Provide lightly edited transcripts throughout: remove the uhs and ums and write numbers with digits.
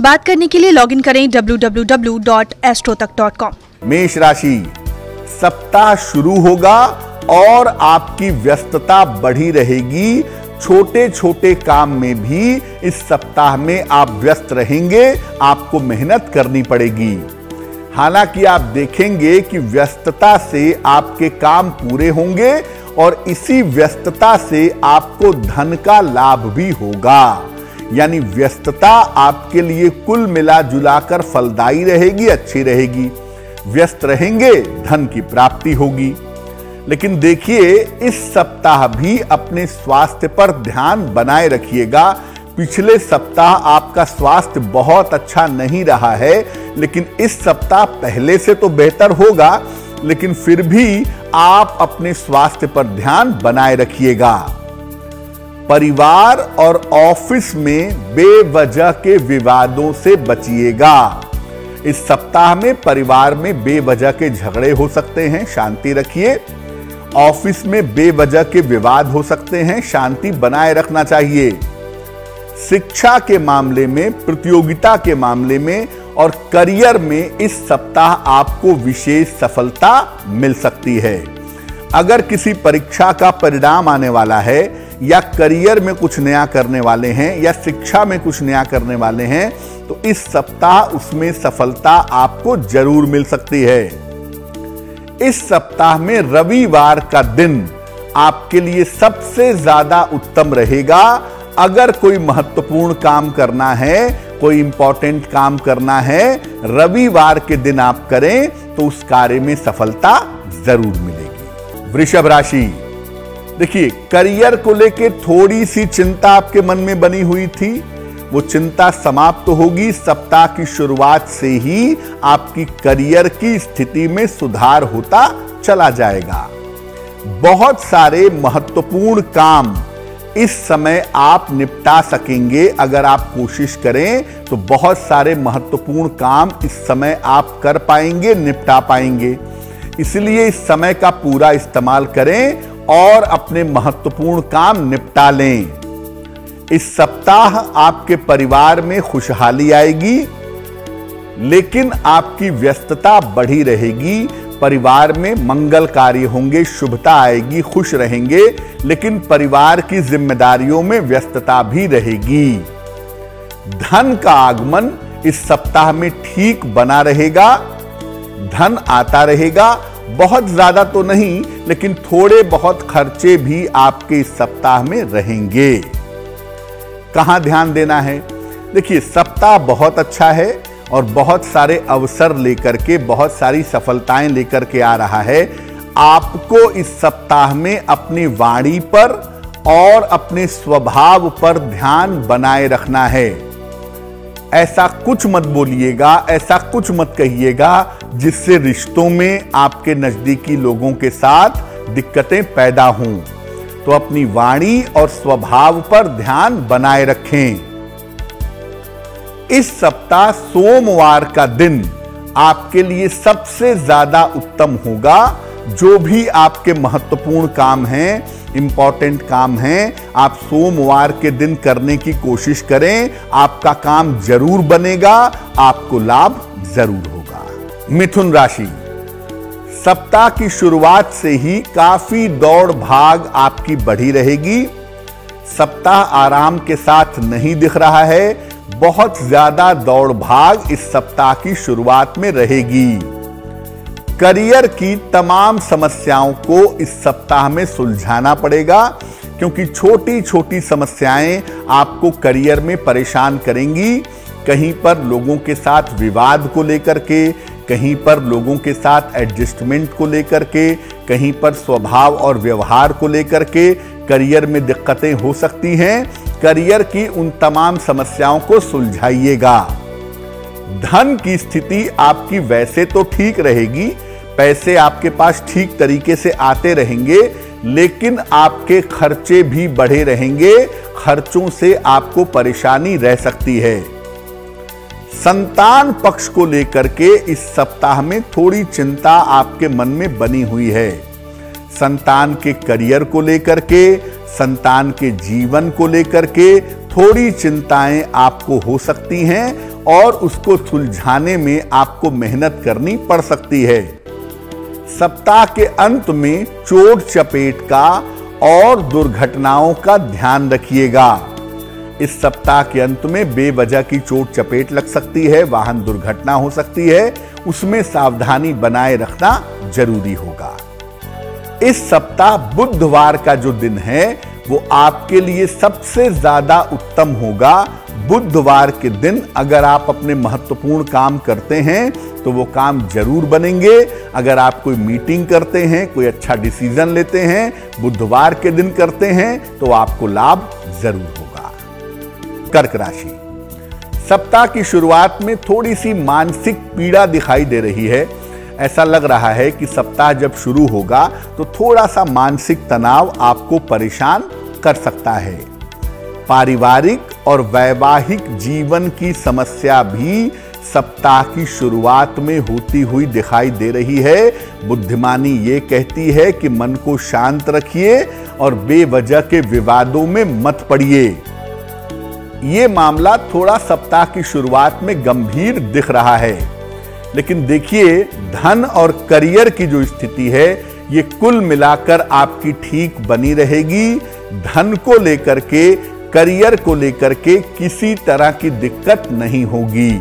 बात करने के लिए लॉगिन करें www.astrotak.com। मेष राशि, सप्ताह शुरू होगा और आपकी व्यस्तता बढ़ी रहेगी। छोटे छोटे काम में भी इस सप्ताह में आप व्यस्त रहेंगे, आपको मेहनत करनी पड़ेगी। हालांकि आप देखेंगे कि व्यस्तता से आपके काम पूरे होंगे और इसी व्यस्तता से आपको धन का लाभ भी होगा। यानी व्यस्तता आपके लिए कुल मिला जुलाकर फलदायी रहेगी, अच्छी रहेगी। व्यस्त रहेंगे, धन की प्राप्ति होगी। लेकिन देखिए, इस सप्ताह भी अपने स्वास्थ्य पर ध्यान बनाए रखिएगा। पिछले सप्ताह आपका स्वास्थ्य बहुत अच्छा नहीं रहा है, लेकिन इस सप्ताह पहले से तो बेहतर होगा, लेकिन फिर भी आप अपने स्वास्थ्य पर ध्यान बनाए रखिएगा। परिवार और ऑफिस में बेवजह के विवादों से बचिएगा। इस सप्ताह में परिवार में बेवजह के झगड़े हो सकते हैं, शांति रखिए। ऑफिस में बेवजह के विवाद हो सकते हैं, शांति बनाए रखना चाहिए। शिक्षा के मामले में, प्रतियोगिता के मामले में और करियर में इस सप्ताह आपको विशेष सफलता मिल सकती है। अगर किसी परीक्षा का परिणाम आने वाला है या करियर में कुछ नया करने वाले हैं या शिक्षा में कुछ नया करने वाले हैं, तो इस सप्ताह उसमें सफलता आपको जरूर मिल सकती है। इस सप्ताह में रविवार का दिन आपके लिए सबसे ज्यादा उत्तम रहेगा। अगर कोई महत्वपूर्ण काम करना है, कोई इंपॉर्टेंट काम करना है, रविवार के दिन आप करें तो उस कार्य में सफलता जरूर मिलेगी। वृषभ राशि, देखिए, करियर को लेकर थोड़ी सी चिंता आपके मन में बनी हुई थी, वो चिंता समाप्त होगी। सप्ताह की शुरुआत से ही आपकी करियर की स्थिति में सुधार होता चला जाएगा। बहुत सारे महत्वपूर्ण काम इस समय आप निपटा सकेंगे। अगर आप कोशिश करें तो बहुत सारे महत्वपूर्ण काम इस समय आप कर पाएंगे, निपटा पाएंगे। इसलिए इस समय का पूरा इस्तेमाल करें और अपने महत्वपूर्ण काम निपटा लें। इस सप्ताह आपके परिवार में खुशहाली आएगी, लेकिन आपकी व्यस्तता बढ़ी रहेगी। परिवार में मंगल कार्य होंगे, शुभता आएगी, खुश रहेंगे, लेकिन परिवार की जिम्मेदारियों में व्यस्तता भी रहेगी। धन का आगमन इस सप्ताह में ठीक बना रहेगा। धन आता रहेगा, बहुत ज्यादा तो नहीं, लेकिन थोड़े बहुत खर्चे भी आपके इस सप्ताह में रहेंगे। कहां ध्यान देना है? देखिए, सप्ताह बहुत अच्छा है और बहुत सारे अवसर लेकर के, बहुत सारी सफलताएं लेकर के आ रहा है। आपको इस सप्ताह में अपनी वाणी पर और अपने स्वभाव पर ध्यान बनाए रखना है। ऐसा कुछ मत बोलिएगा, ऐसा कुछ मत कहिएगा जिससे रिश्तों में आपके नजदीकी लोगों के साथ दिक्कतें पैदा हों। तो अपनी वाणी और स्वभाव पर ध्यान बनाए रखें। इस सप्ताह सोमवार का दिन आपके लिए सबसे ज्यादा उत्तम होगा। जो भी आपके महत्वपूर्ण काम हैं, इंपॉर्टेंट काम हैं, आप सोमवार के दिन करने की कोशिश करें। आपका काम जरूर बनेगा, आपको लाभ जरूर होगा। मिथुन राशि, सप्ताह की शुरुआत से ही काफी दौड़ भाग आपकी बढ़ी रहेगी। सप्ताह आराम के साथ नहीं दिख रहा है, बहुत ज्यादा दौड़ भाग इस सप्ताह की शुरुआत में रहेगी। करियर की तमाम समस्याओं को इस सप्ताह में सुलझाना पड़ेगा, क्योंकि छोटी छोटी समस्याएं आपको करियर में परेशान करेंगी। कहीं पर लोगों के साथ विवाद को लेकर के, कहीं पर लोगों के साथ एडजस्टमेंट को लेकर के, कहीं पर स्वभाव और व्यवहार को लेकर के करियर में दिक्कतें हो सकती हैं। करियर की उन तमाम समस्याओं को सुलझाइएगा। धन की स्थिति आपकी वैसे तो ठीक रहेगी, पैसे आपके पास ठीक तरीके से आते रहेंगे, लेकिन आपके खर्चे भी बढ़े रहेंगे। खर्चों से आपको परेशानी रह सकती है। संतान पक्ष को लेकर के इस सप्ताह में थोड़ी चिंता आपके मन में बनी हुई है। संतान के करियर को लेकर के, संतान के जीवन को लेकर के थोड़ी चिंताएं आपको हो सकती हैं और उसको सुलझाने में आपको मेहनत करनी पड़ सकती है। सप्ताह के अंत में चोट चपेट का और दुर्घटनाओं का ध्यान रखिएगा। इस सप्ताह के अंत में बेवजह की चोट चपेट लग सकती है, वाहन दुर्घटना हो सकती है, उसमें सावधानी बनाए रखना जरूरी होगा। इस सप्ताह बुधवार का जो दिन है वो आपके लिए सबसे ज्यादा उत्तम होगा। बुधवार के दिन अगर आप अपने महत्वपूर्ण काम करते हैं तो वो काम जरूर बनेंगे। अगर आप कोई मीटिंग करते हैं, कोई अच्छा डिसीजन लेते हैं, बुधवार के दिन करते हैं तो आपको लाभ जरूर होगा। कर्क राशि, सप्ताह की शुरुआत में थोड़ी सी मानसिक पीड़ा दिखाई दे रही है। ऐसा लग रहा है कि सप्ताह जब शुरू होगा तो थोड़ा सा मानसिक तनाव आपको परेशान कर सकता है। पारिवारिक और वैवाहिक जीवन की समस्या भी सप्ताह की शुरुआत में होती हुई दिखाई दे रही है। बुद्धिमानी ये कहती है कि मन को शांत रखिए और बेवजह के विवादों में मत पड़िए। ये मामला थोड़ा सप्ताह की शुरुआत में गंभीर दिख रहा है, लेकिन देखिए धन और करियर की जो स्थिति है ये कुल मिलाकर आपकी ठीक बनी रहेगी। धन को लेकर के, करियर को लेकर के किसी तरह की दिक्कत नहीं होगी।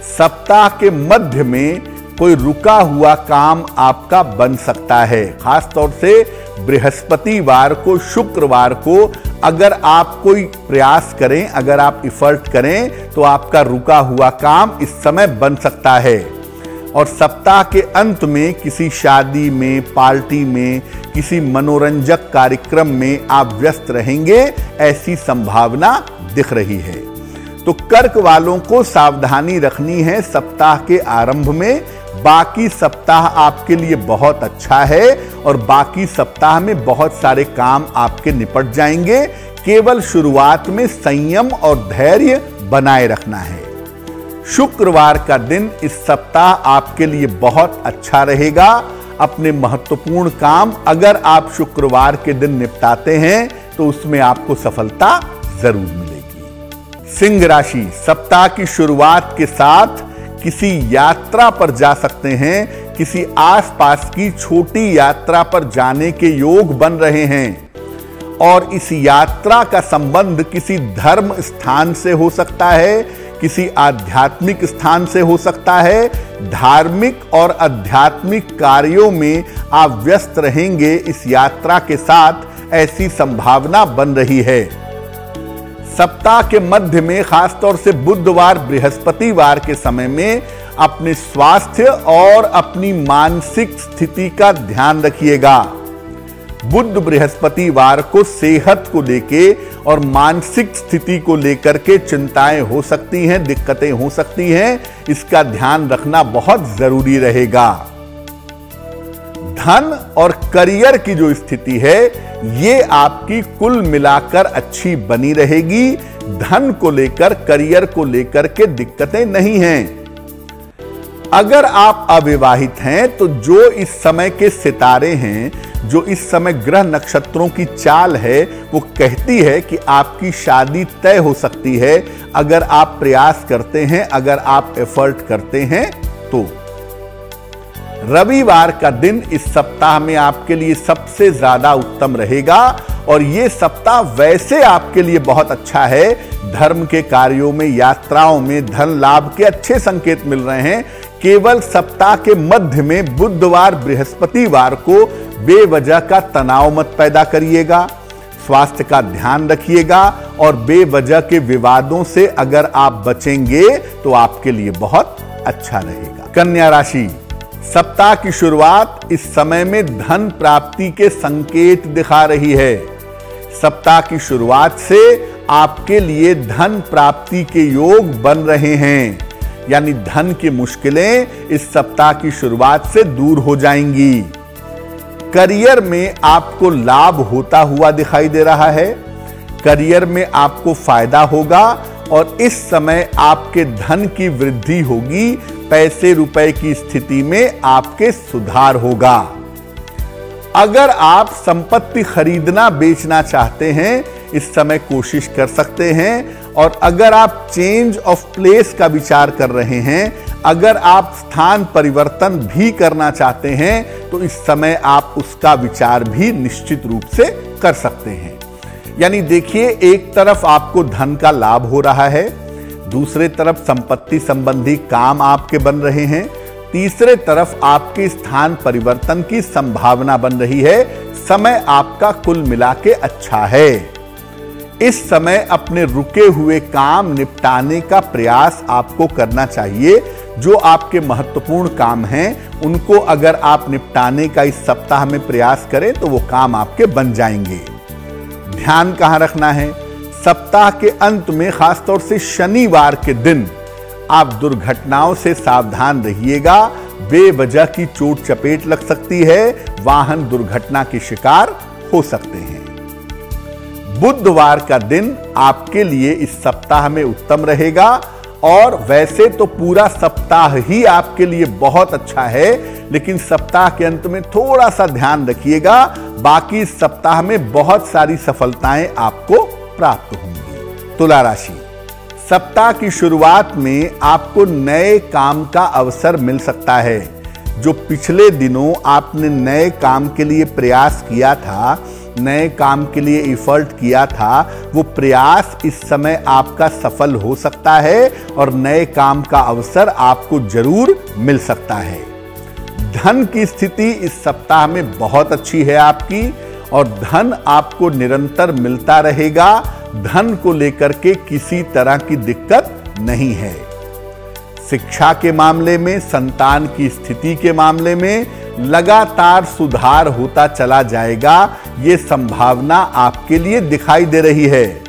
सप्ताह के मध्य में कोई रुका हुआ काम आपका बन सकता है। खासतौर से बृहस्पतिवार को, शुक्रवार को अगर आप कोई प्रयास करें, अगर आप इफर्ट करें तो आपका रुका हुआ काम इस समय बन सकता है। और सप्ताह के अंत में किसी शादी में, पार्टी में, किसी मनोरंजक कार्यक्रम में आप व्यस्त रहेंगे, ऐसी संभावना दिख रही है। तो कर्क वालों को सावधानी रखनी है सप्ताह के आरंभ में। बाकी सप्ताह आपके लिए बहुत अच्छा है और बाकी सप्ताह में बहुत सारे काम आपके निपट जाएंगे। केवल शुरुआत में संयम और धैर्य बनाए रखना है। शुक्रवार का दिन इस सप्ताह आपके लिए बहुत अच्छा रहेगा। अपने महत्वपूर्ण काम अगर आप शुक्रवार के दिन निपटाते हैं तो उसमें आपको सफलता जरूर मिलेगी। सिंह राशि, सप्ताह की शुरुआत के साथ किसी यात्रा पर जा सकते हैं। किसी आसपास की छोटी यात्रा पर जाने के योग बन रहे हैं और इस यात्रा का संबंध किसी धर्म स्थान से हो सकता है, किसी आध्यात्मिक स्थान से हो सकता है। धार्मिक और आध्यात्मिक कार्यों में आप व्यस्त रहेंगे इस यात्रा के साथ, ऐसी संभावना बन रही है। सप्ताह के मध्य में खासतौर से बुधवार, बृहस्पतिवार के समय में अपने स्वास्थ्य और अपनी मानसिक स्थिति का ध्यान रखिएगा। बुध बृहस्पतिवार को सेहत को लेके और मानसिक स्थिति को लेकर के चिंताएं हो सकती हैं, दिक्कतें हो सकती हैं, इसका ध्यान रखना बहुत जरूरी रहेगा। धन और करियर की जो स्थिति है ये आपकी कुल मिलाकर अच्छी बनी रहेगी। धन को लेकर, करियर को लेकर के दिक्कतें नहीं हैं। अगर आप अविवाहित हैं तो जो इस समय के सितारे हैं, जो इस समय ग्रह नक्षत्रों की चाल है, वो कहती है कि आपकी शादी तय हो सकती है अगर आप प्रयास करते हैं, अगर आप एफर्ट करते हैं तो। रविवार का दिन इस सप्ताह में आपके लिए सबसे ज्यादा उत्तम रहेगा और ये सप्ताह वैसे आपके लिए बहुत अच्छा है। धर्म के कार्यों में, यात्राओं में धन लाभ के अच्छे संकेत मिल रहे हैं। केवल सप्ताह के मध्य में बुधवार, बृहस्पतिवार को बेवजह का तनाव मत पैदा करिएगा। स्वास्थ्य का ध्यान रखिएगा और बेवजह के विवादों से अगर आप बचेंगे तो आपके लिए बहुत अच्छा रहेगा। कन्या राशि, सप्ताह की शुरुआत इस समय में धन प्राप्ति के संकेत दिखा रही है। सप्ताह की शुरुआत से आपके लिए धन प्राप्ति के योग बन रहे हैं, यानी धन की मुश्किलें इस सप्ताह की शुरुआत से दूर हो जाएंगी। करियर में आपको लाभ होता हुआ दिखाई दे रहा है। करियर में आपको फायदा होगा और इस समय आपके धन की वृद्धि होगी। पैसे रुपए की स्थिति में आपके सुधार होगा। अगर आप संपत्ति खरीदना बेचना चाहते हैं, इस समय कोशिश कर सकते हैं और अगर आप चेंज ऑफ प्लेस का विचार कर रहे हैं, अगर आप स्थान परिवर्तन भी करना चाहते हैं, तो इस समय आप उसका विचार भी निश्चित रूप से कर सकते हैं। यानी देखिए, एक तरफ आपको धन का लाभ हो रहा है, दूसरे तरफ संपत्ति संबंधी काम आपके बन रहे हैं, तीसरे तरफ आपके स्थान परिवर्तन की संभावना बन रही है। समय आपका कुल मिला के अच्छा है। इस समय अपने रुके हुए काम निपटाने का प्रयास आपको करना चाहिए। जो आपके महत्वपूर्ण काम हैं, उनको अगर आप निपटाने का इस सप्ताह में प्रयास करें तो वो काम आपके बन जाएंगे। ध्यान कहां रखना है? सप्ताह के अंत में, खासतौर से शनिवार के दिन, आप दुर्घटनाओं से सावधान रहिएगा। बेवजह की चोट चपेट लग सकती है, वाहन दुर्घटना के शिकार हो सकते हैं। बुधवार का दिन आपके लिए इस सप्ताह में उत्तम रहेगा, और वैसे तो पूरा सप्ताह ही आपके लिए बहुत अच्छा है, लेकिन सप्ताह के अंत में थोड़ा सा ध्यान रखिएगा। बाकी सप्ताह में बहुत सारी सफलताएं आपको प्राप्त होंगी। तुला राशि, सप्ताह की शुरुआत में आपको नए काम का अवसर मिल सकता है। जो पिछले दिनों आपने नए काम के लिए प्रयास किया था, नए काम के लिए एफर्ट किया था, वो प्रयास इस समय आपका सफल हो सकता है और नए काम का अवसर आपको जरूर मिल सकता है। धन की स्थिति इस सप्ताह में बहुत अच्छी है आपकी, और धन आपको निरंतर मिलता रहेगा। धन को लेकर के किसी तरह की दिक्कत नहीं है। शिक्षा के मामले में, संतान की स्थिति के मामले में लगातार सुधार होता चला जाएगा, ये संभावना आपके लिए दिखाई दे रही है।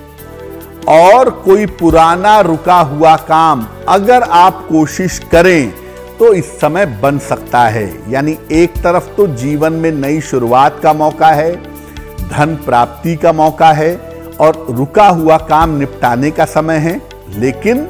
और कोई पुराना रुका हुआ काम अगर आप कोशिश करें तो इस समय बन सकता है। यानी एक तरफ तो जीवन में नई शुरुआत का मौका है, धन प्राप्ति का मौका है, और रुका हुआ काम निपटाने का समय है। लेकिन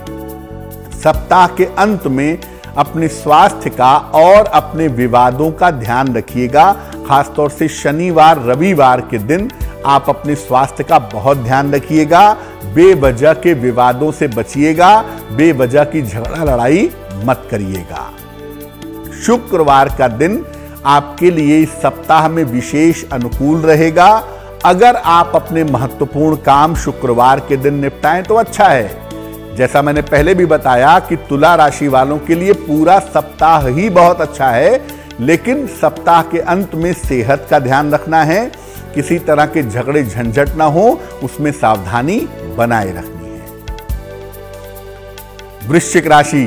सप्ताह के अंत में अपने स्वास्थ्य का और अपने विवादों का ध्यान रखिएगा। खासतौर से शनिवार रविवार के दिन आप अपने स्वास्थ्य का बहुत ध्यान रखिएगा। बेवजह के विवादों से बचिएगा, बेवजह की झगड़ा लड़ाई मत करिएगा। शुक्रवार का दिन आपके लिए इस सप्ताह में विशेष अनुकूल रहेगा। अगर आप अपने महत्वपूर्ण काम शुक्रवार के दिन निपटाएं तो अच्छा है। जैसा मैंने पहले भी बताया कि तुला राशि वालों के लिए पूरा सप्ताह ही बहुत अच्छा है, लेकिन सप्ताह के अंत में सेहत का ध्यान रखना है। किसी तरह के झगड़े झंझट ना हो, उसमें सावधानी बनाए रखनी है। वृश्चिक राशि,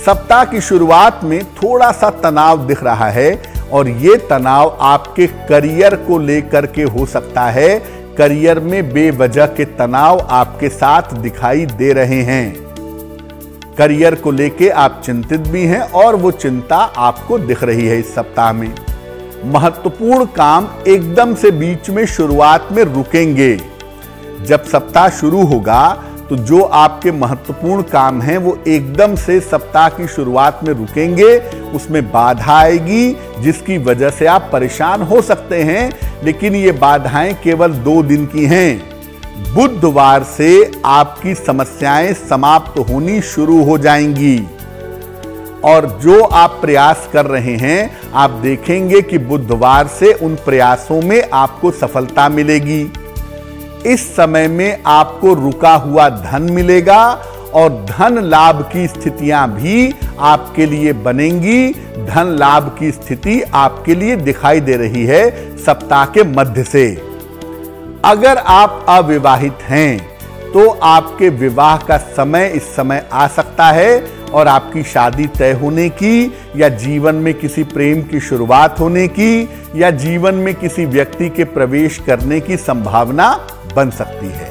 सप्ताह की शुरुआत में थोड़ा सा तनाव दिख रहा है, और ये तनाव आपके करियर को लेकर के हो सकता है। करियर में बेवजह के तनाव आपके साथ दिखाई दे रहे हैं। करियर को लेके आप चिंतित भी हैं, और वो चिंता आपको दिख रही है इस सप्ताह में। महत्वपूर्ण काम एकदम से बीच में शुरुआत में रुकेंगे। जब सप्ताह शुरू होगा तो जो आपके महत्वपूर्ण काम हैं वो एकदम से सप्ताह की शुरुआत में रुकेंगे, उसमें बाधा आएगी, जिसकी वजह से आप परेशान हो सकते हैं। लेकिन ये बाधाएं केवल 2 दिन की हैं। बुधवार से आपकी समस्याएं समाप्त होनी शुरू हो जाएंगी, और जो आप प्रयास कर रहे हैं, आप देखेंगे कि बुधवार से उन प्रयासों में आपको सफलता मिलेगी। इस समय में आपको रुका हुआ धन मिलेगा, और धन लाभ की स्थितियां भी आपके लिए बनेंगी। धन लाभ की स्थिति आपके लिए दिखाई दे रही है सप्ताह के मध्य से। अगर आप अविवाहित हैं तो आपके विवाह का समय इस समय आ सकता है, और आपकी शादी तय होने की, या जीवन में किसी प्रेम की शुरुआत होने की, या जीवन में किसी व्यक्ति के प्रवेश करने की संभावना बन सकती है।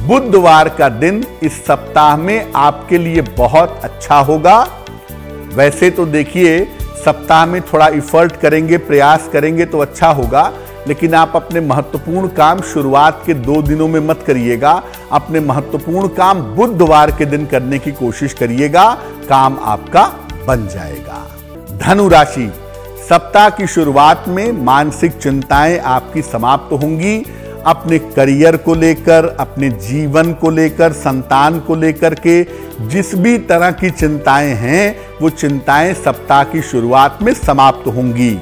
बुधवार का दिन इस सप्ताह में आपके लिए बहुत अच्छा होगा। वैसे तो देखिए, सप्ताह में थोड़ा एफर्ट करेंगे, प्रयास करेंगे तो अच्छा होगा, लेकिन आप अपने महत्वपूर्ण काम शुरुआत के 2 दिनों में मत करिएगा। अपने महत्वपूर्ण काम बुधवार के दिन करने की कोशिश करिएगा, काम आपका बन जाएगा। धनु राशि, सप्ताह की शुरुआत में मानसिक चिंताएं आपकी समाप्त होंगी। अपने करियर को लेकर, अपने जीवन को लेकर, संतान को लेकर के जिस भी तरह की चिंताएं हैं, वो चिंताएं सप्ताह की शुरुआत में समाप्त होंगी।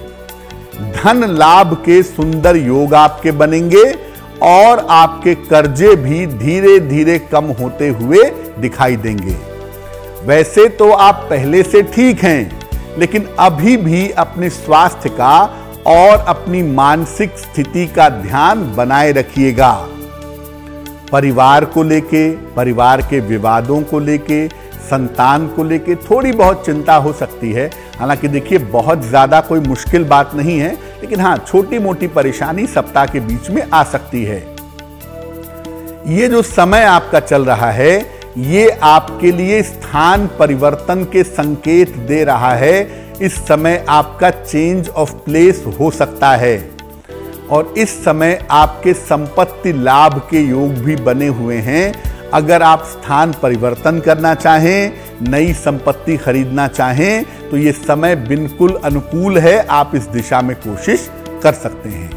धन लाभ के सुंदर योग आपके बनेंगे और आपके कर्जे भी धीरे धीरे कम होते हुए दिखाई देंगे। वैसे तो आप पहले से ठीक हैं, लेकिन अभी भी अपने स्वास्थ्य का और अपनी मानसिक स्थिति का ध्यान बनाए रखिएगा। परिवार को लेके, परिवार के विवादों को लेके, संतान को लेके थोड़ी बहुत चिंता हो सकती है। हालांकि देखिए, बहुत ज्यादा कोई मुश्किल बात नहीं है, लेकिन हाँ, छोटी मोटी परेशानी सप्ताह के बीच में आ सकती है। ये जो समय आपका चल रहा है, ये आपके लिए स्थान परिवर्तन के संकेत दे रहा है। इस समय आपका चेंज ऑफ प्लेस हो सकता है और इस समय आपके संपत्ति लाभ के योग भी बने हुए हैं। अगर आप स्थान परिवर्तन करना चाहें, नई संपत्ति खरीदना चाहें, तो ये समय बिल्कुल अनुकूल है। आप इस दिशा में कोशिश कर सकते हैं।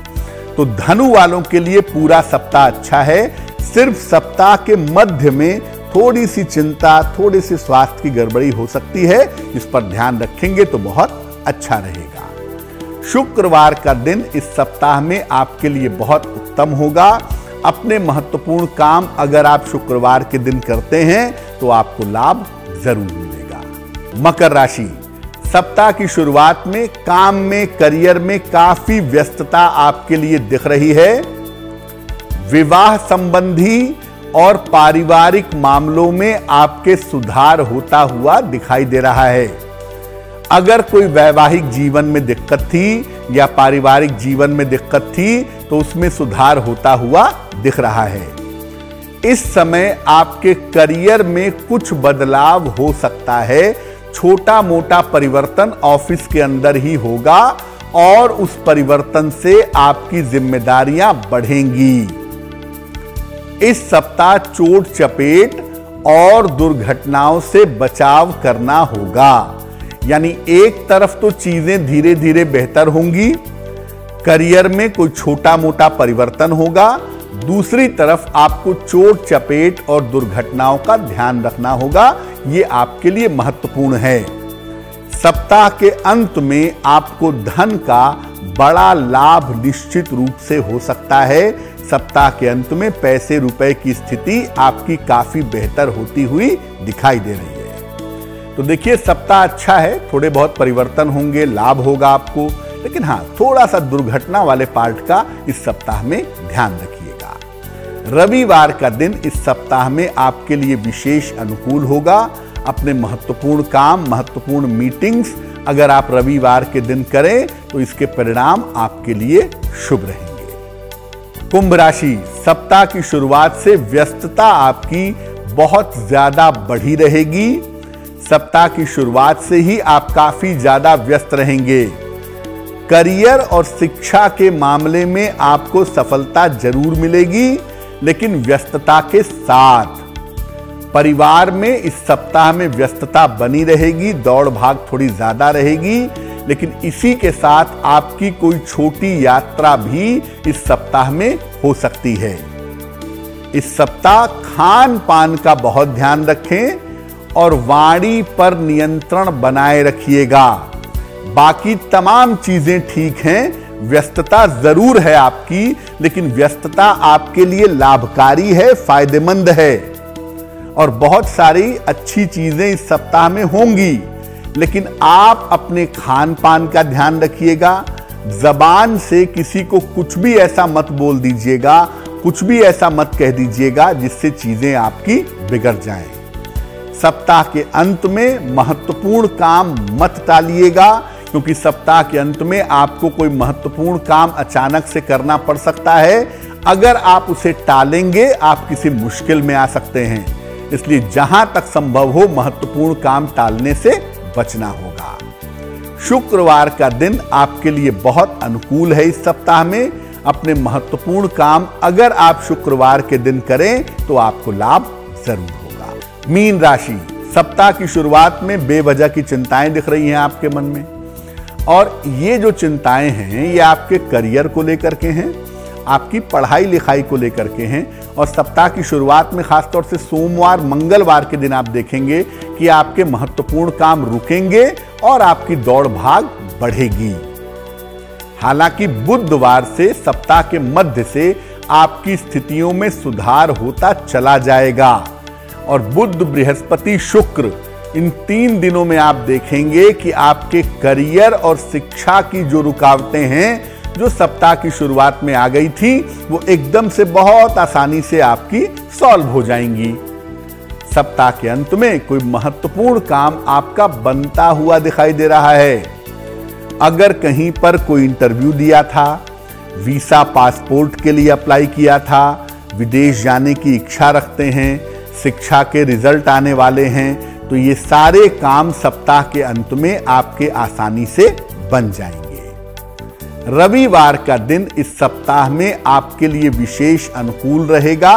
तो धनु वालों के लिए पूरा सप्ताह अच्छा है। सिर्फ सप्ताह के मध्य में थोड़ी सी चिंता, थोड़ी सी स्वास्थ्य की गड़बड़ी हो सकती है। इस पर ध्यान रखेंगे तो बहुत अच्छा रहेगा। शुक्रवार का दिन इस सप्ताह में आपके लिए बहुत उत्तम होगा। अपने महत्वपूर्ण काम अगर आप शुक्रवार के दिन करते हैं तो आपको लाभ जरूर मिलेगा। मकर राशि, सप्ताह की शुरुआत में काम में, करियर में काफी व्यस्तता आपके लिए दिख रही है। विवाह संबंधी और पारिवारिक मामलों में आपके सुधार होता हुआ दिखाई दे रहा है। अगर कोई वैवाहिक जीवन में दिक्कत थी या पारिवारिक जीवन में दिक्कत थी, तो उसमें सुधार होता हुआ दिख रहा है। इस समय आपके करियर में कुछ बदलाव हो सकता है। छोटा मोटा परिवर्तन ऑफिस के अंदर ही होगा और उस परिवर्तन से आपकी जिम्मेदारियां बढ़ेंगी। इस सप्ताह चोट चपेट और दुर्घटनाओं से बचाव करना होगा। यानी एक तरफ तो चीजें धीरे धीरे बेहतर होंगी, करियर में कोई छोटा मोटा परिवर्तन होगा, दूसरी तरफ आपको चोट चपेट और दुर्घटनाओं का ध्यान रखना होगा। ये आपके लिए महत्वपूर्ण है। सप्ताह के अंत में आपको धन का बड़ा लाभ निश्चित रूप से हो सकता है। सप्ताह के अंत में पैसे रुपए की स्थिति आपकी काफी बेहतर होती हुई दिखाई दे रही है। तो देखिए, सप्ताह अच्छा है, थोड़े बहुत परिवर्तन होंगे, लाभ होगा आपको, लेकिन हाँ, थोड़ा सा दुर्घटना वाले पार्ट का इस सप्ताह में ध्यान रखिएगा। रविवार का दिन इस सप्ताह में आपके लिए विशेष अनुकूल होगा। अपने महत्वपूर्ण काम, महत्वपूर्ण मीटिंग्स अगर आप रविवार के दिन करें तो इसके परिणाम आपके लिए शुभ रहेंगे। कुंभ राशि, सप्ताह की शुरुआत से व्यस्तता आपकी बहुत ज्यादा बढ़ी रहेगी। सप्ताह की शुरुआत से ही आप काफी ज्यादा व्यस्त रहेंगे। करियर और शिक्षा के मामले में आपको सफलता जरूर मिलेगी, लेकिन व्यस्तता के साथ। परिवार में इस सप्ताह में व्यस्तता बनी रहेगी, दौड़ भाग थोड़ी ज्यादा रहेगी, लेकिन इसी के साथ आपकी कोई छोटी यात्रा भी इस सप्ताह में हो सकती है। इस सप्ताह खान पान का बहुत ध्यान रखें और वाणी पर नियंत्रण बनाए रखिएगा। बाकी तमाम चीजें ठीक हैं। व्यस्तता जरूर है आपकी, लेकिन व्यस्तता आपके लिए लाभकारी है, फायदेमंद है और बहुत सारी अच्छी चीजें इस सप्ताह में होंगी। लेकिन आप अपने खान पान का ध्यान रखिएगा। जबान से किसी को कुछ भी ऐसा मत बोल दीजिएगा, कुछ भी ऐसा मत कह दीजिएगा जिससे चीजें आपकी बिगड़ जाएं। सप्ताह के अंत में महत्वपूर्ण काम मत टालिएगा, क्योंकि सप्ताह के अंत में आपको कोई महत्वपूर्ण काम अचानक से करना पड़ सकता है। अगर आप उसे टालेंगे, आप किसी मुश्किल में आ सकते हैं। इसलिए जहां तक संभव हो महत्वपूर्ण काम टालने से बचना होगा। शुक्रवार का दिन आपके लिए बहुत अनुकूल है। इस सप्ताह में अपने महत्वपूर्ण काम अगर आप शुक्रवार के दिन करें तो आपको लाभ जरूर होगा। मीन राशि, सप्ताह की शुरुआत में बेवजह की चिंताएं दिख रही हैं आपके मन में, और ये जो चिंताएं हैं ये आपके करियर को लेकर के हैं, आपकी पढ़ाई लिखाई को लेकर के हैं और सप्ताह की शुरुआत में खासतौर से सोमवार मंगलवार के दिन आप देखेंगे कि आपके महत्वपूर्ण काम रुकेंगे और आपकी दौड़ भाग बढ़ेगी। हालांकि बुधवार से सप्ताह के मध्य से आपकी स्थितियों में सुधार होता चला जाएगा और बुध बृहस्पति शुक्र इन 3 दिनों में आप देखेंगे कि आपके करियर और शिक्षा की जो रुकावटें हैं जो सप्ताह की शुरुआत में आ गई थी वो एकदम से बहुत आसानी से आपकी सॉल्व हो जाएंगी। सप्ताह के अंत में कोई महत्वपूर्ण काम आपका बनता हुआ दिखाई दे रहा है। अगर कहीं पर कोई इंटरव्यू दिया था, वीसा पासपोर्ट के लिए अप्लाई किया था, विदेश जाने की इच्छा रखते हैं, शिक्षा के रिजल्ट आने वाले हैं, तो ये सारे काम सप्ताह के अंत में आपके आसानी से बन जाएंगे। रविवार का दिन इस सप्ताह में आपके लिए विशेष अनुकूल रहेगा,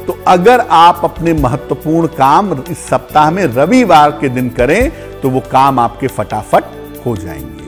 तो अगर आप अपने महत्वपूर्ण काम इस सप्ताह में रविवार के दिन करें तो वो काम आपके फटाफट हो जाएंगे।